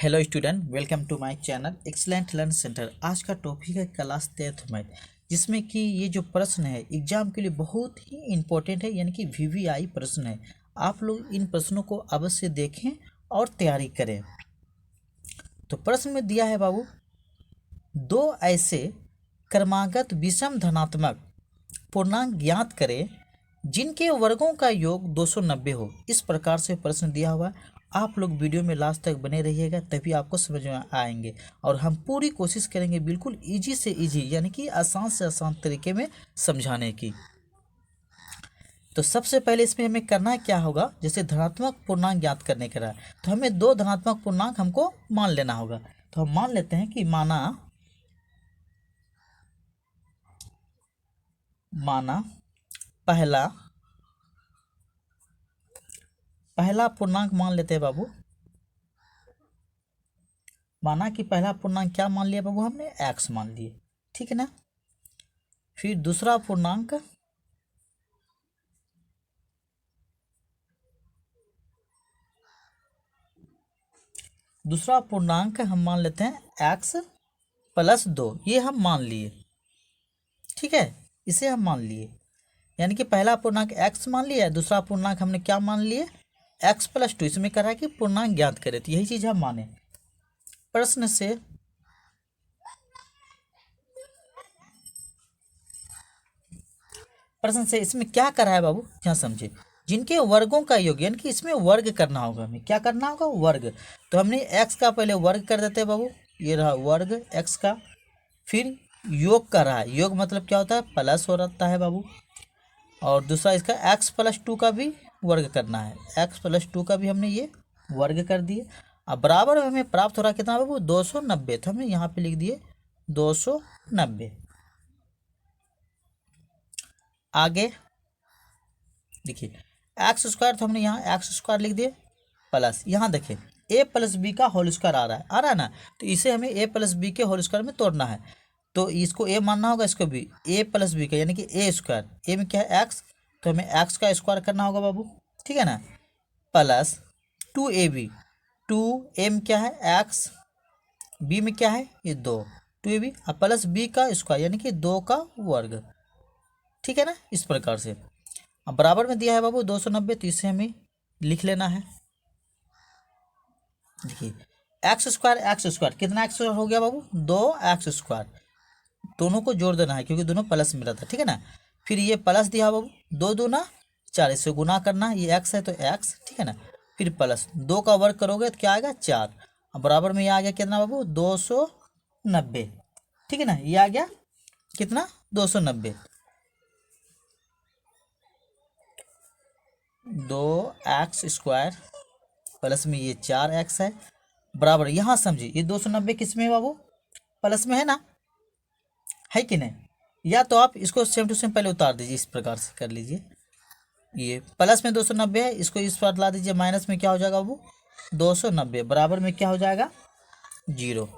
Hello student, welcome to my channel excellent learn centre. आज का topic है class 10th math, जिसमें कि ये जो प्रश्न है एग्जाम के लिए बहुत ही इम्पोर्टेंट है, यानी कि वीवीआई प्रश्न है। आप लोग इन प्रश्नों को अवश्य देखें और तैयारी करें। तो प्रश्न में दिया है बाबू, दो ऐसे क्रमागत विषम धनात्मक पूर्णांक ज्ञात करें जिनके वर्गों का योग 290 हो। इस प्रकार से प्रश्न दिया हुआ है। आप लोग वीडियो में लास्ट तक बने रहिएगा, तभी आपको समझ में आएंगे। और हम पूरी कोशिश करेंगे बिल्कुल इजी से इजी, यानी कि आसान से आसान तरीके में समझाने की। तो सबसे पहले इसमें हमें करना है क्या होगा, जैसे धनात्मक पूर्णांक ज्ञात करने के रहा, तो हमें दो धनात्मक पूर्णांक हमको मान लेना होगा। तो हम मान लेते हैं कि माना पहला पूर्णांक मान लेते हैं बाबू। माना कि पहला पूर्णांक क्या मान लिया बाबू, हमने x मान लिए, ठीक है ना। फिर दूसरा पूर्णांक हम मान लेते हैं x+2, ये हम मान लिए, ठीक है। इसे हम मान लिए, यानी कि पहला पूर्णांक x मान लिया है, दूसरा पूर्णांक हमने क्या मान लिए, x+2। इसमें कह रहा है कि पूर्णांक ज्ञात करें, तो यही चीज हम माने। प्रश्न से इसमें क्या करा है बाबू, क्या समझे, जिनके वर्गों का योग, यानी कि इसमें वर्ग करना होगा। हमें क्या करना होगा, वर्ग। तो हमने x का पहले वर्ग कर देते हैं बाबू, ये रहा वर्ग x का। फिर योग कर रहा है, योग मतलब क्या होता है, प्लस हो रहता है बाबू। और दूसरा इसका x+2 का भी वर्ग करना है, x+2 का भी हमने ये वर्ग कर दिए। अब बराबर में हमें प्राप्त हो रहा कितना बाबू, 290। तो हमने यहाँ पे लिख दिए 290। आगे देखिए x², तो हमने यहाँ x² लिख दिए, प्लस यहाँ देखें a+b का होल स्क्वायर आ रहा है ना। तो इसे हमें a+b के होल स्क्वायर में तोड़ना है। तो इसको a मानना होगा, इसको b, a+b का यानी कि a², a में क्या है x, तो हमें x का स्क्वायर करना होगा बाबू, ठीक है ना। प्लस 2ab, 2a में क्या है x, b में क्या है ये 2, 2ab प्लस b का स्क्वायर यानी कि 2 का वर्ग, ठीक है ना। इस प्रकार से अब बराबर में दिया है बाबू 290, तो इसे हमें लिख लेना है। देखिए x² कितना x हो गया बाबू, 2x²। दोनों को जोड़ देना है क्योंकि दोनों प्लस में रहता है, ठीक है ना। फिर ये प्लस दिया बाबू, 2×2=4, इससे गुना करना, ये x है तो x, ठीक है ना। फिर प्लस 2 का वर्ग करोगे तो क्या आएगा 4। अब बराबर में ये आ गया कितना बाबू, 290, ठीक है ना। ये आ गया कितना, 290। 2x² प्लस में ये 4x है, बराबर यहाँ समझिए ये 290 किस में है बाबू, प्लस में है ना, है कि नहीं। या तो आप इसको सेम टू सेम पहले उतार दीजिए, इस प्रकार से कर लीजिए। ये प्लस में 290 है, इसको इस पर ला दीजिए, माइनस में क्या हो जाएगा बाबू, 290, बराबर में क्या हो जाएगा, 0।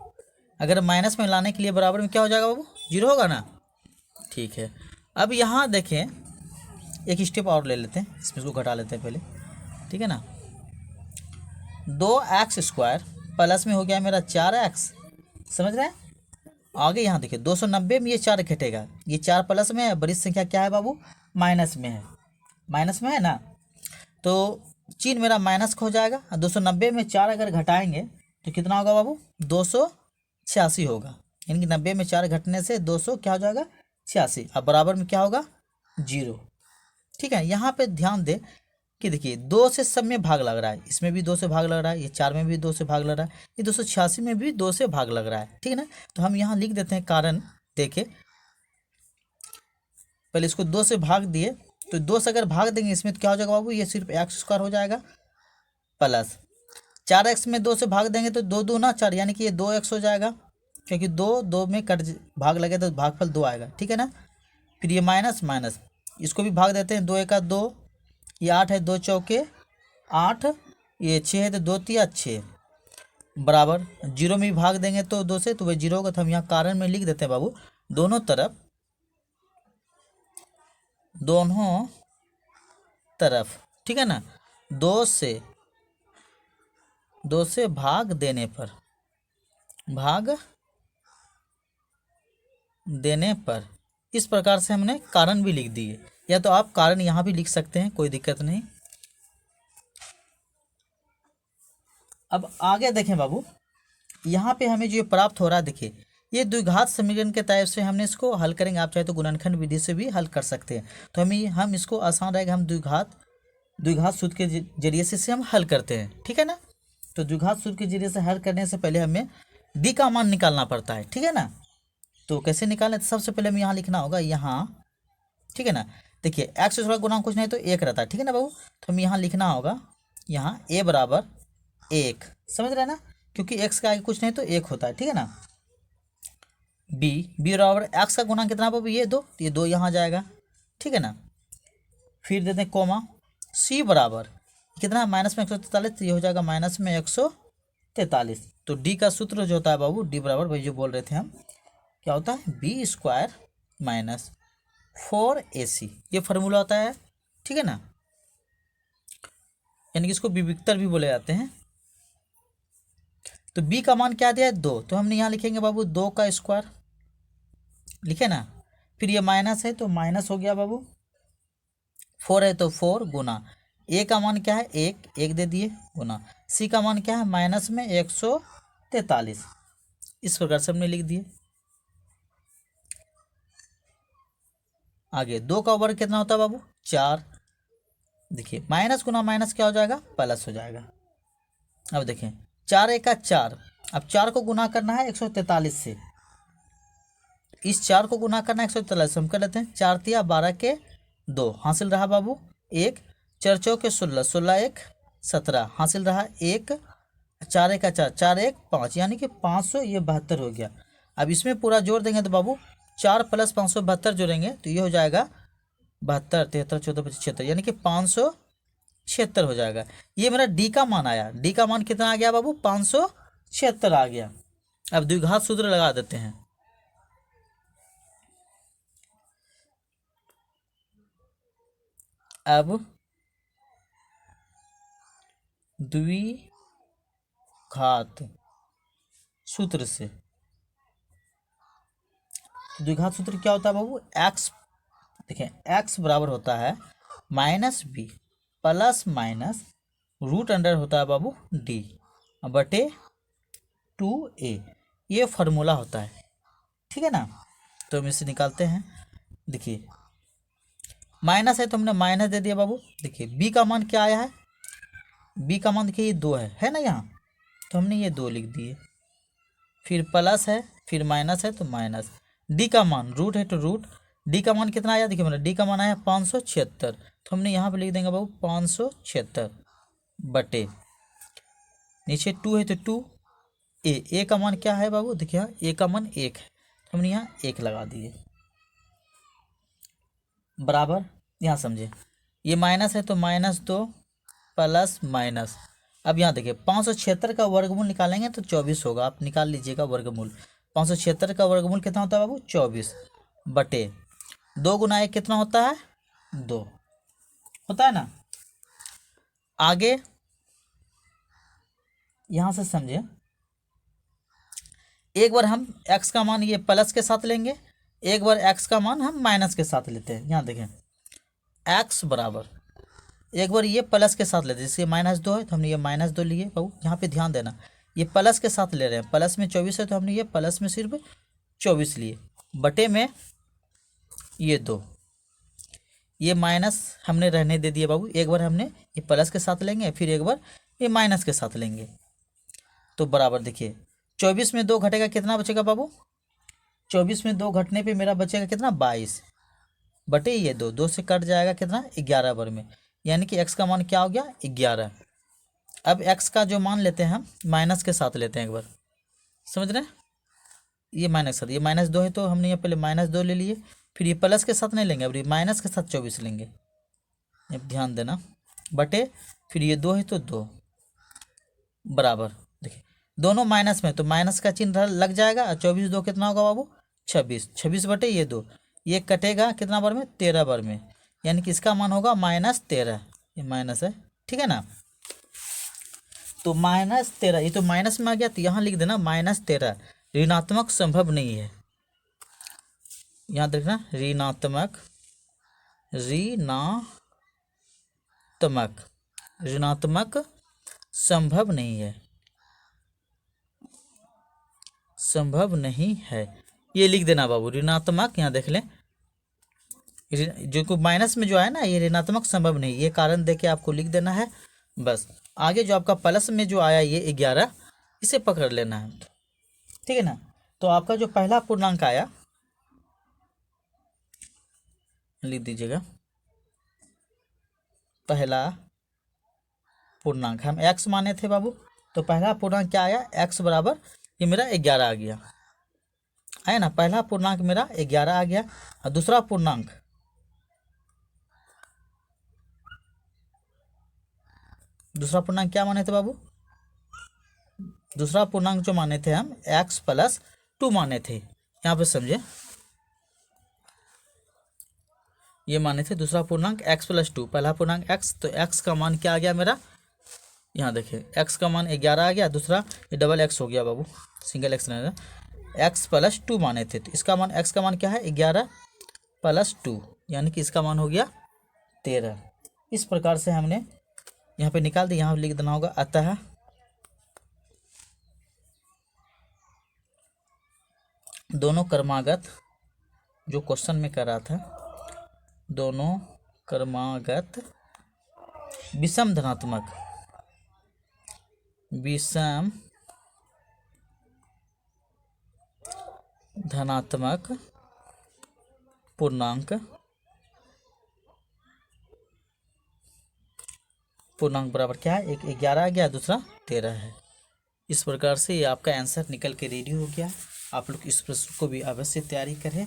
अगर माइनस में लाने के लिए बराबर में क्या हो जाएगा बाबू, 0 होगा ना, ठीक है। अब यहाँ देखें, एक स्टेप और ले लेते हैं, इसमें इसको घटा लेते हैं पहले, ठीक है ना। 2x² प्लस में हो गया मेरा 4x, समझ रहे हैं। आगे यहाँ देखिए 290 में ये 4 घटेगा, ये 4 प्लस में है, बड़ी संख्या क्या है बाबू, माइनस में है, माइनस में है ना। तो चिन्ह मेरा माइनस का हो जाएगा, और 290 में 4 अगर घटाएंगे तो कितना होगा बाबू, 286 होगा। यानी कि 90 में 4 घटने से 200 क्या हो जाएगा, 86। अब बराबर में क्या होगा, 0, ठीक है। यहाँ पे ध्यान दे कि देखिए 2 से सब में भाग लग रहा है, इसमें भी 2 से भाग लग रहा है, ये 4 में भी 2 से भाग लग रहा है, ये 286 में भी 2 से भाग लग रहा है, ठीक है ना। तो हम यहाँ लिख देते हैं कारण, देखे पहले इसको 2 से भाग दिए, तो 2 से अगर भाग देंगे इसमें तो क्या हो जाएगा बाबू, ये सिर्फ x² हो जाएगा, प्लस 4x में 2 से भाग देंगे तो 2×2=4, यानी कि ये 2x हो जाएगा, क्योंकि 2 में भाग लगे तो भागफल 2 आएगा, ठीक है ना। फिर ये माइनस माइनस, इसको भी भाग देते हैं, 2×1=2, ये 8 है, 2×4=8, ये 6 है तो 2×3=6, बराबर 0 में भी भाग देंगे तो 2 से, तो वह 0 होगा। तो हम यहाँ कारण में लिख देते हैं बाबू, दोनों तरफ, ठीक है ना, 2 से 2 से भाग देने पर, भाग देने पर। इस प्रकार से हमने कारण भी लिख दिए, या तो आप कारण यहाँ भी लिख सकते हैं, कोई दिक्कत नहीं। अब आगे देखें बाबू, यहाँ पे हमें जो प्राप्त हो रहा है, देखिए ये द्विघात समीकरण के टाइप से हमने इसको हल करेंगे। आप चाहे तो गुणनखंड विधि से भी हल कर सकते हैं। तो हम इसको आसान रहेगा, हम द्विघात सूत्र के जरिए से इसे हम हल करते हैं, ठीक है ना। तो द्विघात सूत्र के जरिए से हल करने से पहले हमें डी का मान निकालना पड़ता है, ठीक है ना। तो कैसे निकालें, तो सबसे पहले हमें यहाँ लिखना होगा, यहाँ, ठीक है ना। देखिए एक्स से थोड़ा गुना कुछ नहीं तो एक रहता है, ठीक है ना बाबू। तो हमें यहाँ लिखना होगा, यहाँ ए बराबर 1, समझ रहे हैं ना, क्योंकि एक्स का आगे कुछ नहीं तो 1 होता है, ठीक है ना। बी बराबर एक्स का गुना कितना बाबू, ये 2, तो ये 2 यहाँ जाएगा, ठीक है ना। फिर देते हैं कोमा, सी बराबर कितना, माइनस में 143, तो ये हो जाएगा माइनस में 143। तो डी का सूत्र जो होता है बाबू, डी बराबर भाई जो बोल रहे थे हम, क्या होता है, बी स्क्वायर माइनस 4ac, ये फार्मूला होता है, ठीक है ना। यानी कि इसको विविक्तर भी बोले जाते हैं। तो b का मान क्या दिया है, 2, तो हमने यहाँ लिखेंगे बाबू 2 का स्क्वायर, लिखे ना। फिर ये माइनस है तो माइनस हो गया बाबू, 4 है तो 4 गुना, a का मान क्या है, 1 दे दिए गुना, c का मान क्या है, माइनस में 143। इस प्रकार से हमने लिख दिए। आगे 2 का वर्ग कितना होता है बाबू, 4। देखिए माइनस गुना माइनस क्या हो जाएगा, प्लस हो जाएगा। अब देखें 4 एक का 4, अब 4 को गुना करना है 143 से, इस 4 को गुना करना है 143 से, हम कर लेते हैं 4 तिया 12 के 2, हासिल रहा बाबू 1, 4 चौके 16, 16 1 17, हासिल रहा 1, 4 एक का 4, 4 1 5, यानी कि 500, ये 72 हो गया। अब इसमें पूरा जोड़ देंगे तो बाबू 4 + 572 जोड़ेंगे तो ये हो जाएगा 72, 73, 14, 25, 76, यानी कि 576 हो जाएगा। ये मेरा डी का मान आया। डी का मान कितना आ गया बाबू, 576 आ गया। अब द्विघात सूत्र लगा देते हैं। अब द्विघात सूत्र से, द्विघात सूत्र क्या होता है बाबू, एक्स, देखें एक्स बराबर होता है -b plus minus root under होता है बाबू डी बटे 2a, ये फार्मूला होता है, ठीक है ना। तो हम इसे निकालते हैं। देखिए माइनस है तो हमने माइनस दे दिया बाबू। देखिए b का मान क्या आया है, b का मान देखिए ये 2 है ना यहाँ, तो हमने ये 2 लिख दिए। फिर प्लस है, फिर माइनस है तो माइनस, डी का मान रूट है तो रूट, डी का मान कितना आया, देखिए मतलब डी का मान आया 576, तो हमने यहाँ पे लिख देंगे बाबू 576 बटे, नीचे 2 है तो 2, ए का मान क्या है बाबू, देखिए यहाँ ए का मान 1 है, तो हमने यहाँ 1 लगा दिए, बराबर। यहाँ समझे, ये माइनस है तो -2 प्लस माइनस। अब यहाँ देखिए 576 का वर्गमूल निकालेंगे तो 24 होगा, आप निकाल लीजिएगा वर्गमूल। 576 का वर्गमूल कितना होता है बाबू, 24 बटे 2 गुना 1 कितना होता है, 2 होता है ना। आगे यहाँ से समझे, एक बार हम x का मान ये प्लस के साथ लेंगे, एक बार x का मान हम माइनस के साथ लेते हैं। यहाँ देखें x बराबर, एक बार ये प्लस के साथ लेते हैं, जैसे -2 है तो हमने ये -2 लिए बाबू। यहाँ पे ध्यान देना, ये प्लस के साथ ले रहे हैं, प्लस में 24 है तो हमने ये प्लस में सिर्फ 24 लिए, बटे में ये 2, ये माइनस हमने रहने दे दिया बाबू। एक बार हमने ये प्लस के साथ लेंगे, फिर एक बार ये माइनस के साथ लेंगे, तो बराबर देखिए 24 में 2 घटेगा कितना बचेगा बाबू, 24 में 2 घटने पे मेरा बचेगा कितना, 22 बटे ये 2, 2 से कट जाएगा कितना, 11 बार में, यानी कि x का मान क्या हो गया, 11। अब x का जो मान लेते हैं हम माइनस के साथ लेते हैं एक बार, समझ रहे हैं, ये माइनस के साथ, ये -2 है तो हमने ये पहले -2 ले लिए, फिर ये प्लस के साथ नहीं लेंगे, अब ये माइनस के साथ 24 लेंगे, अब ध्यान देना, बटे फिर ये 2 है तो 2 बराबर। देखिए दोनों माइनस में तो माइनस का चिन्ह लग जाएगा, 24 2 कितना होगा बाबू, 26, 26 बटे ये 2, ये कटेगा कितना बार में, 13 बार में, यानी कि इसका मान होगा -13, ये माइनस है, ठीक है ना। तो -13, ये तो माइनस में आ गया, तो यहाँ लिख देना -13 ऋणात्मक संभव नहीं है। यहाँ देखना ऋणात्मक संभव नहीं है, संभव नहीं है, ये लिख देना बाबू ऋणात्मक। यहाँ देख लें जो को माइनस में जो आया ना ये ऋणात्मक संभव नहीं, ये कारण देके आपको लिख देना है बस। आगे जो आपका प्लस में जो आया ये 11, इसे पकड़ लेना है, ठीक है ना। तो आपका जो पहला पूर्णांक आया लिख दीजिएगा, पहला पूर्णांक हम x माने थे बाबू, तो पहला पूर्णांक क्या आया x बराबर ये मेरा 11 आ गया, आया ना। पहला पूर्णांक मेरा 11 आ गया। और दूसरा पूर्णांक क्या माने थे बाबू? दूसरा पूर्णांक जो माने थे हम x+2 माने थे, यहाँ पे समझे, ये माने थे दूसरा पूर्णांक x+2, पहला पूर्णांक x, तो x का मान क्या आ गया मेरा, यहाँ देखिए x का मान 11 आ गया, दूसरा ये डबल x हो गया बाबू, सिंगल x नहीं, x+2 माने थे, तो इसका मान x का मान क्या है 11+2, यानी कि इसका मान हो गया 13। इस प्रकार से हमने यहाँ पे निकाल दिया, यहाँ लिख देना होगा अतः दोनों क्रमागत, जो क्वेश्चन में कर रहा था, दोनों क्रमागत विषम धनात्मक पूर्णांक बराबर क्या है, एक 11 आ गया, दूसरा 13 है। इस प्रकार से ये आपका आंसर निकल के रेडी हो गया। आप लोग इस प्रश्न को भी अवश्य तैयारी करें।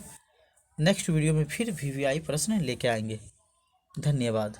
नेक्स्ट वीडियो में फिर VVI प्रश्न लेके आएंगे। धन्यवाद।